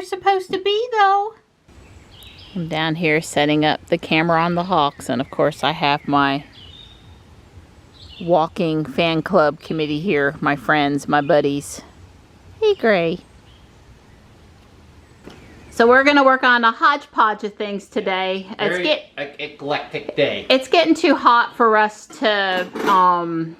supposed to be, though. I'm down here setting up the camera on the hawks, and of course I have my walking fan club committee here, my friends, my buddies. Hey, Gray. So we're going to work on a hodgepodge of things today. Very eclectic day. It's getting too hot for us to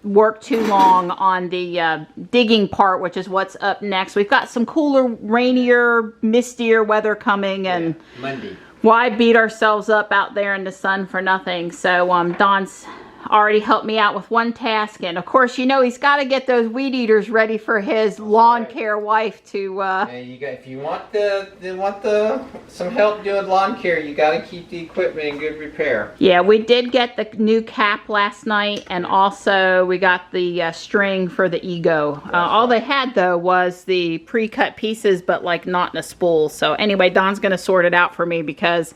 work too long on the digging part, which is what's up next. We've got some cooler, rainier, mistier weather coming, and Monday. Why beat ourselves up out there in the sun for nothing? So Don's already helped me out with one task, and of course, you know, he's got to get those weed eaters ready for his lawn care wife to yeah, if you want some help doing lawn care, you got to keep the equipment in good repair. Yeah, we did get the new cap last night, and also we got the string for the Ego. All they had though was the pre-cut pieces, but like not in a spool. So anyway, Don's gonna sort it out for me because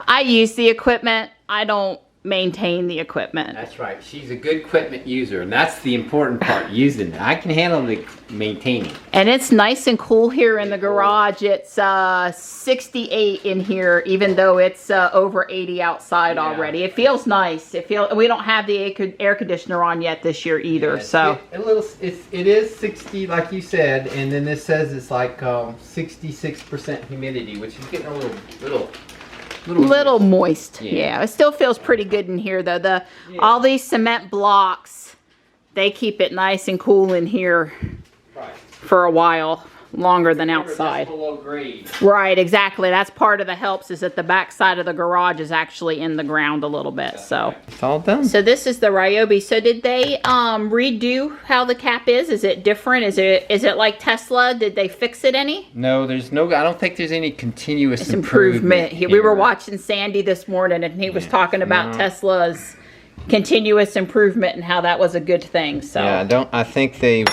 I use the equipment, I don't maintain the equipment. That's right. She's a good equipment user, and that's the important part, using it. I can handle the maintaining. And it's nice and cool here in the garage. It's 68 in here, even though it's over 80 outside already. It feels nice. We don't have the air conditioner on yet this year either. Yeah, so it is 60, like you said, and then this says it's like 66% humidity, which is getting a little moist. Yeah, it still feels pretty good in here though. All these cement blocks, they keep it nice and cool in here for a while longer than outside. Below grade. Right, exactly. That's part of the helps, is that the back side of the garage is actually in the ground a little bit. So it's all done. So this is the Ryobi. So did they redo how the cap is? Is it different? Is it like Tesla? Did they fix it any? No, I don't think there's any continuous improvement here. We were watching Sandy this morning, and he was talking about Tesla's continuous improvement and how that was a good thing. So yeah, I think they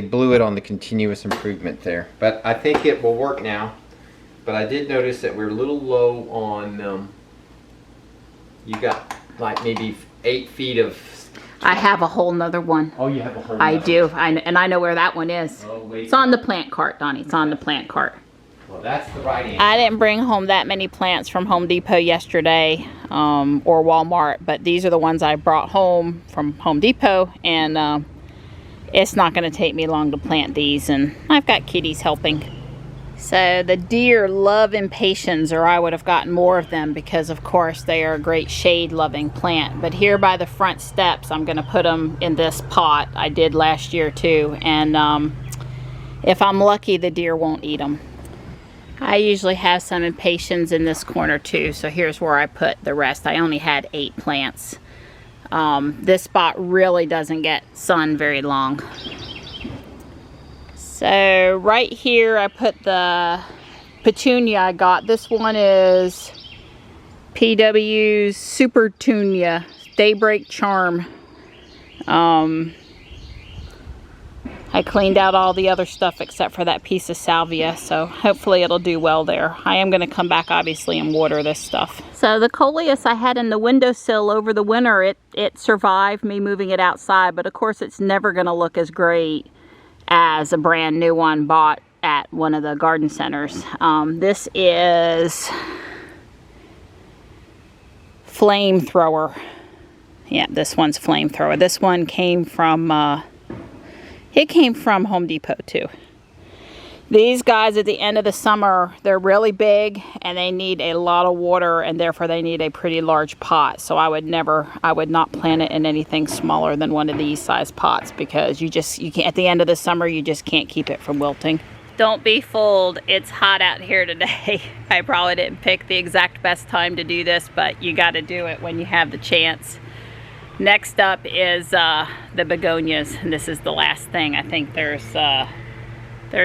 blew it on the continuous improvement there, but I think it will work now. But I did notice that we're a little low on you got like maybe 8 feet of. I have a whole nother one. Oh, you have a whole. I do. And I know where that one is. Oh, wait. It's on the plant cart, Donnie. It's on the plant cart. Well, that's the right answer. I didn't bring home that many plants from Home Depot yesterday, or Walmart, but these are the ones I brought home from Home Depot, and it's not going to take me long to plant these, and I've got kitties helping. So the deer love impatiens, or I would have gotten more of them, because of course they are a great shade-loving plant. But here by the front steps, I'm going to put them in this pot. I did last year too, and if I'm lucky, the deer won't eat them. I usually have some impatiens in this corner too, so here's where I put the rest. I only had 8 plants. This spot really doesn't get sun very long. So right here I put the petunia I got. This one is PW's Supertunia Daybreak Charm. I cleaned out all the other stuff except for that piece of salvia, so hopefully it'll do well there. I am going to come back obviously and water this stuff. So the coleus I had in the windowsill over the winter, it survived me moving it outside, but of course it's never going to look as great as a brand new one bought at one of the garden centers. This is Flamethrower. Yeah, this one's Flamethrower. This one came from it came from Home Depot too. These guys at the end of the summer, they're really big and they need a lot of water, and therefore they need a pretty large pot. So I would not plant it in anything smaller than one of these size pots, because you can't, at the end of the summer, you just can't keep it from wilting. Don't be fooled, it's hot out here today. I probably didn't pick the exact best time to do this, but you got to do it when you have the chance. Next up is the begonias, and this is the last thing. I think there's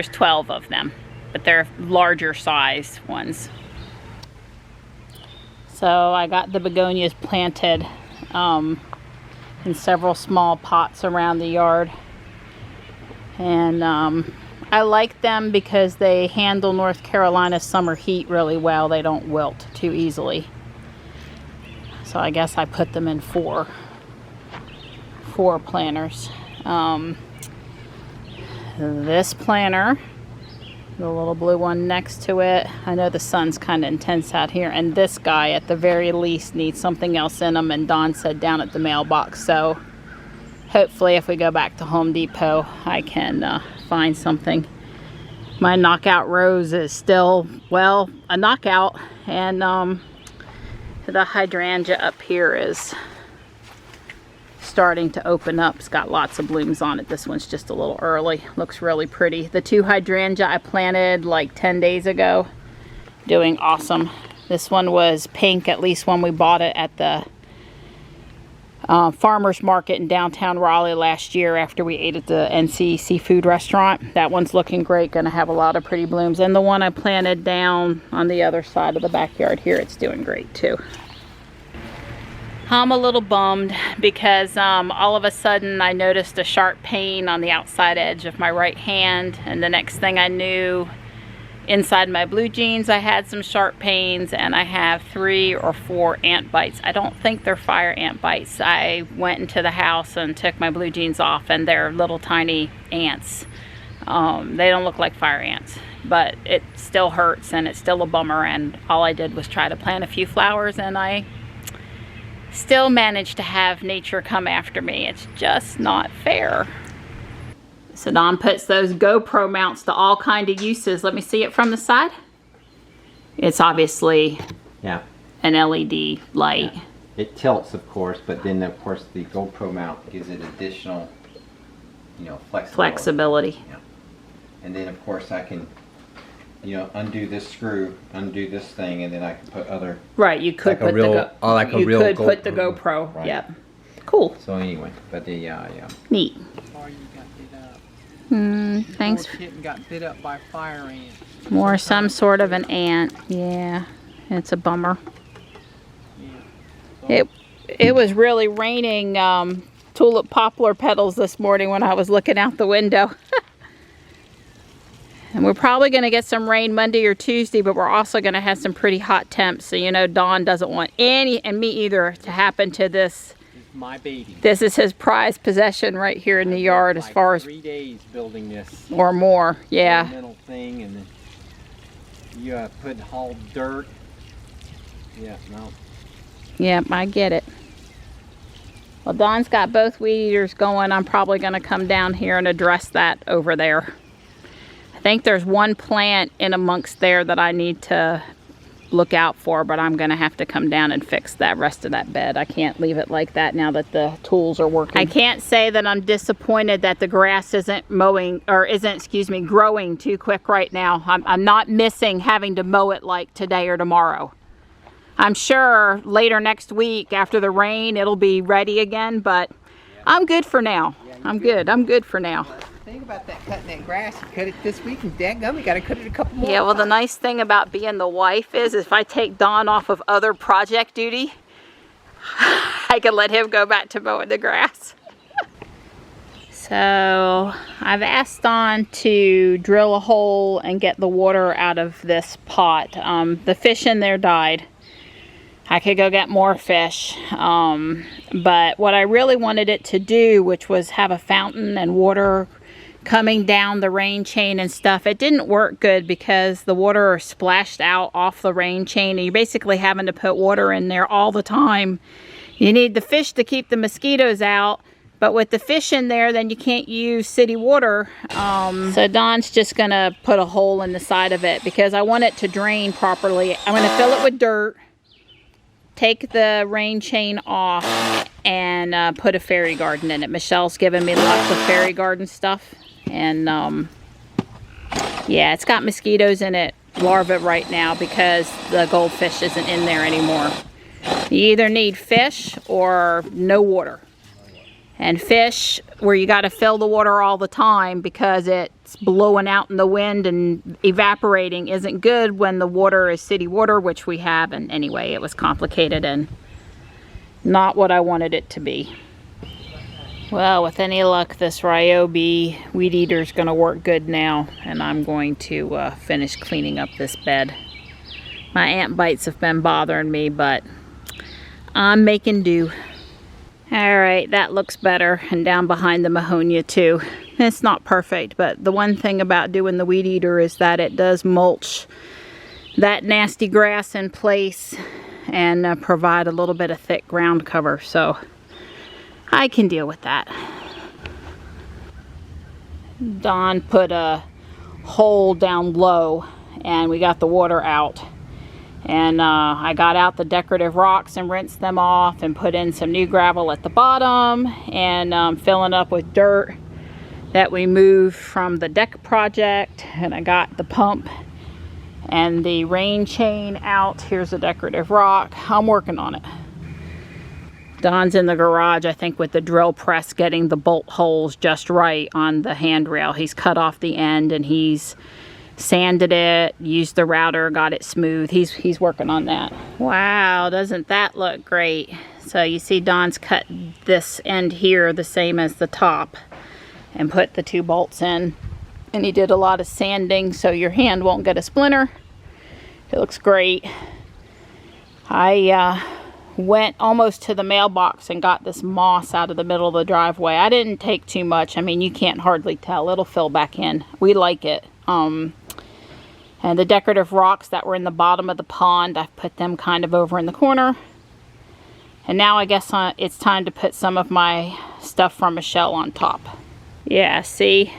12 of them, but they're larger size ones. So I got the begonias planted in several small pots around the yard, and I like them because they handle North Carolina's summer heat really well. They don't wilt too easily. So I guess I put them in four planters. This planter The little blue one next to it. I know the sun's kind of intense out here, and this guy at the very least needs something else in him, and Don said down at the mailbox. So hopefully if we go back to Home Depot, I can find something. My knockout rose is still, well, a knockout, and the hydrangea up here is starting to open up. It's got lots of blooms on it. This one's just a little early. Looks really pretty. The 2 hydrangea I planted like 10 days ago, doing awesome. This one was pink, at least when we bought it at the farmer's market in downtown Raleigh last year after we ate at the NC Seafood restaurant. That one's looking great, gonna have a lot of pretty blooms. And the one I planted down on the other side of the backyard here, it's doing great too. I'm a little bummed because all of a sudden I noticed a sharp pain on the outside edge of my right hand, and the next thing I knew, inside my blue jeans I had some sharp pains, and I have 3 or 4 ant bites. I don't think they're fire ant bites. I went into the house and took my blue jeans off, and they're little tiny ants. They don't look like fire ants, but it still hurts and it's still a bummer, and all I did was try to plant a few flowers, and I still managed to have nature come after me. It's just not fair. So Don puts those GoPro mounts to all kind of uses. Let me see it from the side. It's obviously Yeah. an LED light. Yeah. It tilts, of course, but then of course the GoPro mount gives it additional, you know, flexibility. Yeah. And then of course I can, you know, undo this screw, undo this thing, and then I can put other. Right, you could put put the GoPro. Right. Yep. Cool. So anyway, but the yeah. Neat. Or you got bit up. Thanks. Poor kitten got bit up by fire ants. More some sort of an ant. Yeah, it's a bummer. Yeah. It was really raining tulip poplar petals this morning when I was looking out the window. And we're probably going to get some rain Monday or Tuesday, but we're also going to have some pretty hot temps. So, you know, Don doesn't want any, and me either, to happen to this. It's my baby. This is his prized possession right here in the yard, as far as 3 days building this or more. Yeah. ornamental thing, and then you put hauled dirt. Yeah, no. Yep, I get it. Well, Don's got both weed eaters going. I'm probably going to come down here and address that over there. I think there's one plant in amongst there that I need to look out for, but I'm going to have to come down and fix that rest of that bed. I can't leave it like that now that the tools are working. I can't say that I'm disappointed that the grass isn't growing too quick right now. I'm not missing having to mow it like today or tomorrow. I'm sure later next week after the rain it'll be ready again, but I'm good for now. I'm good for now. Think about that, cutting that grass. You cut it this week, and dadgum, you got to cut it a couple more. Yeah, well, the nice thing about being the wife is if I take Don off of other project duty, I can let him go back to mowing the grass. So I've asked Don to drill a hole and get the water out of this pot. The fish in there died. I could go get more fish, but what I really wanted it to do, which was have a fountain and water coming down the rain chain and stuff, it didn't work good because the water splashed out off the rain chain, and you're basically having to put water in there all the time. You need the fish to keep the mosquitoes out, but with the fish in there, then you can't use city water. So Don's just gonna put a hole in the side of it because I want it to drain properly. I'm gonna fill it with dirt, take the rain chain off, and put a fairy garden in it. Michelle's given me lots of fairy garden stuff, and yeah, it's got mosquitoes in it, larvae right now, because the goldfish isn't in there anymore. You either need fish or no water. And fish, where you got to fill the water all the time because it's blowing out in the wind and evaporating, isn't good when the water is city water, which we have. And anyway, it was complicated and not what I wanted it to be. Well, with any luck, this Ryobi weed eater is going to work good now, and I'm going to finish cleaning up this bed. My ant bites have been bothering me, but I'm making do. All right, that looks better, and down behind the Mahonia too. It's not perfect, but the one thing about doing the weed eater is that it does mulch that nasty grass in place and provide a little bit of thick ground cover, so I can deal with that. Don put a hole down low and we got the water out, and I got out the decorative rocks and rinsed them off and put in some new gravel at the bottom, and filling up with dirt that we moved from the deck project. And I got the pump and the rain chain out. Here's a decorative rock. I'm working on it. Don's in the garage, I think, with the drill press, getting the bolt holes just right on the handrail. He's cut off the end and he's sanded it, used the router, got it smooth. He's working on that. Wow, doesn't that look great? So you see Don's cut this end here the same as the top and put the 2 bolts in. And he did a lot of sanding so your hand won't get a splinter. It looks great. I went almost to the mailbox and got this moss out of the middle of the driveway. I didn't take too much. I mean, you can't hardly tell. It'll fill back in. We like it. And the decorative rocks that were in the bottom of the pond, I've put them kind of over in the corner. And now I guess it's time to put some of my stuff from Michelle on top. Yeah, see?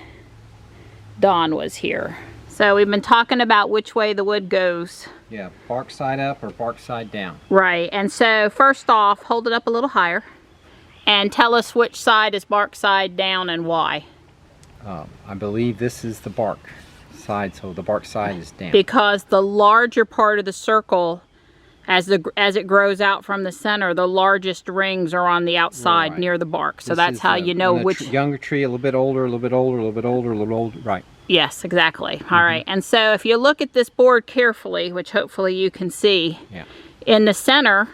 Don was here. So we've been talking about which way the wood goes. Yeah, bark side up or bark side down. Right, and so first off, hold it up a little higher and tell us which side is bark side down and why. I believe this is the bark side, so the bark side is down. Because the larger part of the circle, as it grows out from the center, the largest rings are on the outside, right, near the bark. So that's how you know which. Younger tree, a little bit older, a little bit older, a little bit older, a little older. Right. Yes, exactly. All right. And so if you look at this board carefully, which hopefully you can see, yeah, in the center,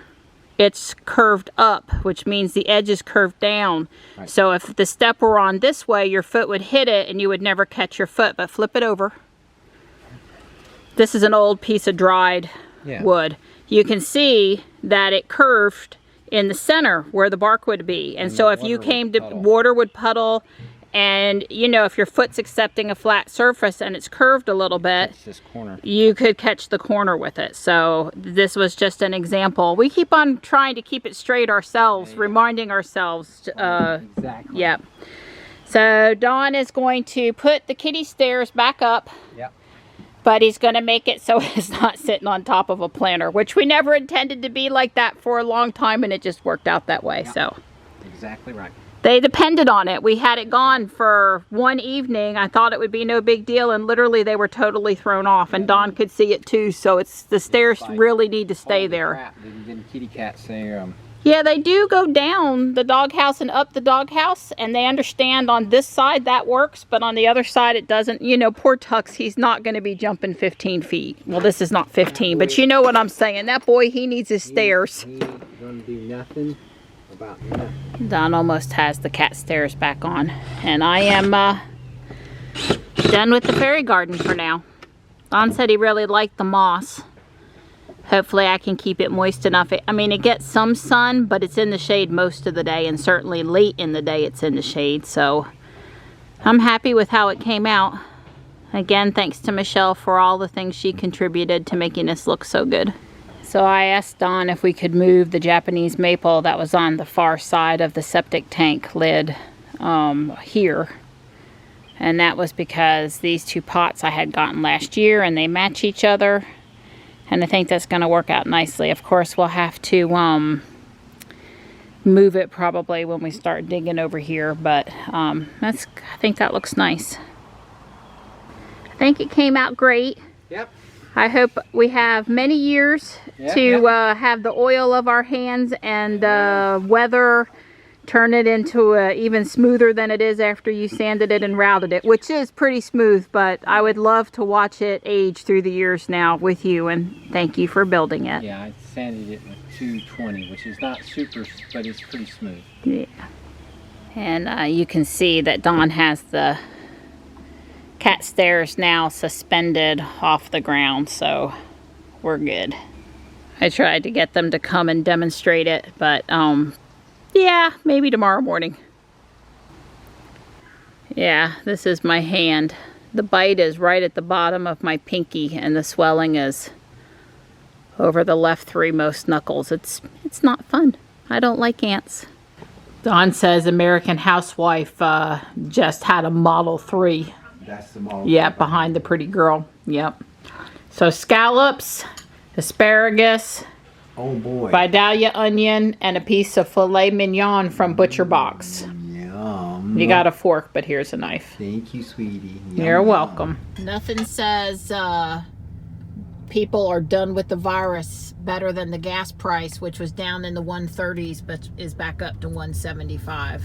it's curved up, which means the edge is curved down. Right. So if the step were on this way, your foot would hit it and you would never catch your foot. But flip it over. This is an old piece of dried wood. You can see that it curved in the center where the bark would be. And so if you came to, water would puddle. And you know, if your foot's accepting a flat surface and it's curved a little bit, this corner, you could catch the corner with it. So this was just an example. We keep on trying to keep it straight ourselves, reminding ourselves. Exactly. Yep. So Don is going to put the kiddie stairs back up. Yep. But he's going to make it so it's not sitting on top of a planter, which we never intended to be like that for a long time, and it just worked out that way. Yep. So exactly right. They depended on it. We had it gone for one evening. I thought it would be no big deal, and literally they were totally thrown off, and Don could see it too. So it's the stairs really need to stay there. Didn't kitty cats say, Yeah, they do go down the doghouse and up the doghouse, and they understand on this side that works, but on the other side it doesn't. You know, poor Tux, he's not going to be jumping 15 feet. Well, this is not 15, but you know what I'm saying. That boy, he needs his stairs. He ain't going to do nothing about nothing. Don almost has the cat stairs back on, and I am done with the fairy garden for now. Don said he really liked the moss. Hopefully I can keep it moist enough. I mean, it gets some sun, but it's in the shade most of the day, and certainly late in the day it's in the shade. So I'm happy with how it came out. Again, thanks to Michelle for all the things she contributed to making this look so good. So I asked Don if we could move the Japanese maple that was on the far side of the septic tank lid here. And that was because these 2 pots I had gotten last year, and they match each other. And I think that's going to work out nicely. Of course, we'll have to move it probably when we start digging over here. But I think that looks nice. I think it came out great. Yep. I hope we have many years to have the oil of our hands and weather turn it into even smoother than it is after you sanded it and routed it, which is pretty smooth, but I would love to watch it age through the years now with you, and thank you for building it. Yeah, I sanded it with 220, which is not super, but it's pretty smooth. Yeah. And you can see that Don has the cat stairs now suspended off the ground, so we're good. I tried to get them to come and demonstrate it, but yeah, maybe tomorrow morning. Yeah, this is my hand. The bite is right at the bottom of my pinky, and the swelling is over the left 3 most knuckles. It's not fun. I don't like ants. Dawn says American Housewife just had a Model 3. That's the model. Yeah, behind the pretty girl. Yep. So scallops, asparagus, Oh boy. Vidalia onion, and a piece of filet mignon from Butcher Box. Yum. You got a fork, but here's a knife. Thank you, sweetie. Yum, You're yum. welcome. Nothing says people are done with the virus better than the gas price, which was down in the 130s, but is back up to 175.